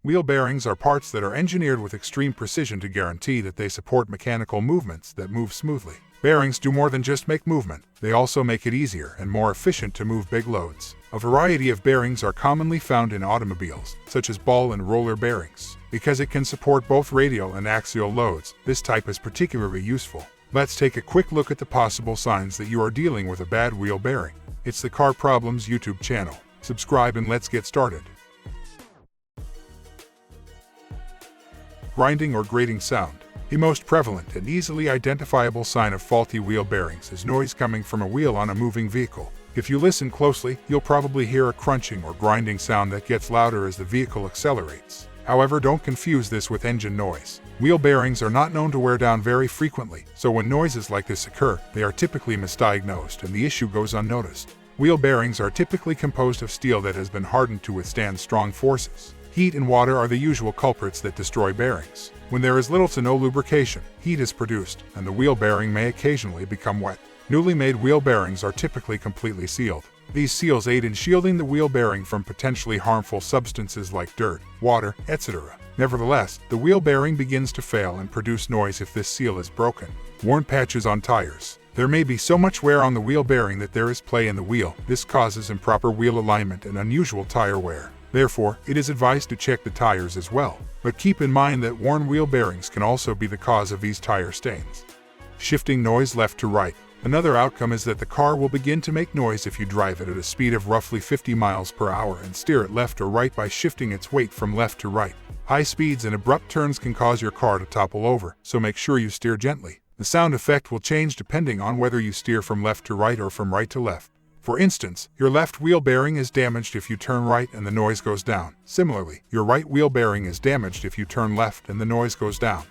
Wheel bearings are parts that are engineered with extreme precision to guarantee that they support mechanical movements that move smoothly. Bearings do more than just make movement, they also make it easier and more efficient to move big loads. A variety of bearings are commonly found in automobiles, such as ball and roller bearings. Because it can support both radial and axial loads, this type is particularly useful. Let's take a quick look at the possible signs that you are dealing with a bad wheel bearing. It's the Car Problems YouTube channel. Subscribe and let's get started. Grinding or grating sound. The most prevalent and easily identifiable sign of faulty wheel bearings is noise coming from a wheel on a moving vehicle. If you listen closely, you'll probably hear a crunching or grinding sound that gets louder as the vehicle accelerates. However, don't confuse this with engine noise. Wheel bearings are not known to wear down very frequently, so when noises like this occur, they are typically misdiagnosed and the issue goes unnoticed. Wheel bearings are typically composed of steel that has been hardened to withstand strong forces. Heat and water are the usual culprits that destroy bearings. When there is little to no lubrication, heat is produced, and the wheel bearing may occasionally become wet. Newly made wheel bearings are typically completely sealed. These seals aid in shielding the wheel bearing from potentially harmful substances like dirt, water, etc. Nevertheless, the wheel bearing begins to fail and produce noise if this seal is broken. Worn patches on tires. There may be so much wear on the wheel bearing that there is play in the wheel. This causes improper wheel alignment and unusual tire wear. Therefore, it is advised to check the tires as well. But keep in mind that worn wheel bearings can also be the cause of these tire stains. Shifting noise left to right. Another outcome is that the car will begin to make noise if you drive it at a speed of roughly 50 miles per hour and steer it left or right by shifting its weight from left to right. High speeds and abrupt turns can cause your car to topple over, so make sure you steer gently. The sound effect will change depending on whether you steer from left to right or from right to left. For instance, your left wheel bearing is damaged if you turn right and the noise goes down. Similarly, your right wheel bearing is damaged if you turn left and the noise goes down.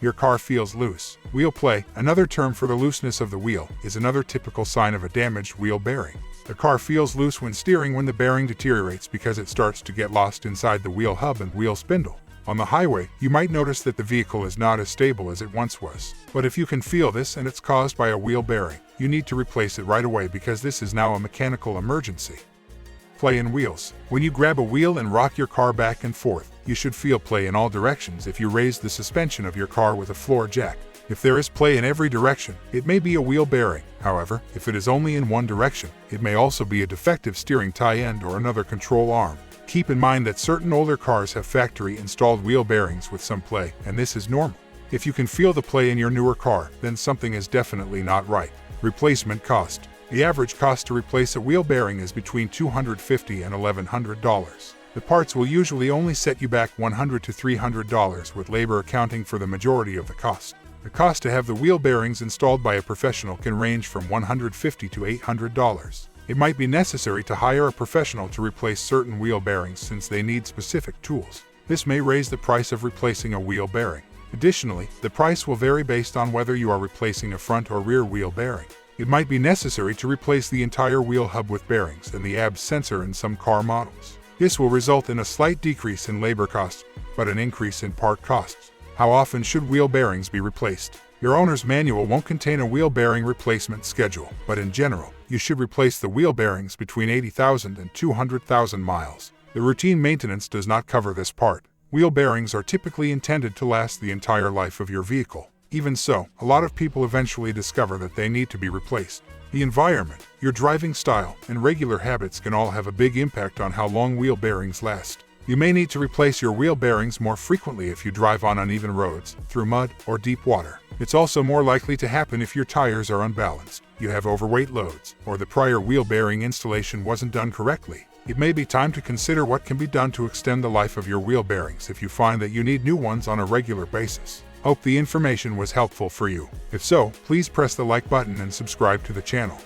Your car feels loose. Wheel play, another term for the looseness of the wheel, is another typical sign of a damaged wheel bearing. The car feels loose when steering when the bearing deteriorates because it starts to get lost inside the wheel hub and wheel spindle. On the highway, you might notice that the vehicle is not as stable as it once was. But if you can feel this and it's caused by a wheel bearing, you need to replace it right away because this is now a mechanical emergency. Play in wheels. When you grab a wheel and rock your car back and forth, you should feel play in all directions if you raise the suspension of your car with a floor jack. If there is play in every direction, it may be a wheel bearing. However, if it is only in one direction, it may also be a defective steering tie end or another control arm. Keep in mind that certain older cars have factory-installed wheel bearings with some play, and this is normal. If you can feel the play in your newer car, then something is definitely not right. Replacement cost. The average cost to replace a wheel bearing is between $250 and $1,100. The parts will usually only set you back $100 to $300 with labor accounting for the majority of the cost. The cost to have the wheel bearings installed by a professional can range from $150 to $800. It might be necessary to hire a professional to replace certain wheel bearings since they need specific tools. This may raise the price of replacing a wheel bearing. Additionally, the price will vary based on whether you are replacing a front or rear wheel bearing. It might be necessary to replace the entire wheel hub with bearings and the ABS sensor in some car models. This will result in a slight decrease in labor costs, but an increase in part costs. How often should wheel bearings be replaced? Your owner's manual won't contain a wheel bearing replacement schedule, but in general, you should replace the wheel bearings between 80,000 and 200,000 miles. The routine maintenance does not cover this part. Wheel bearings are typically intended to last the entire life of your vehicle. Even so, a lot of people eventually discover that they need to be replaced. The environment, your driving style, and regular habits can all have a big impact on how long wheel bearings last. You may need to replace your wheel bearings more frequently if you drive on uneven roads, through mud, or deep water. It's also more likely to happen if your tires are unbalanced, you have overweight loads, or the prior wheel bearing installation wasn't done correctly. It may be time to consider what can be done to extend the life of your wheel bearings if you find that you need new ones on a regular basis. Hope the information was helpful for you. If so, please press the like button and subscribe to the channel.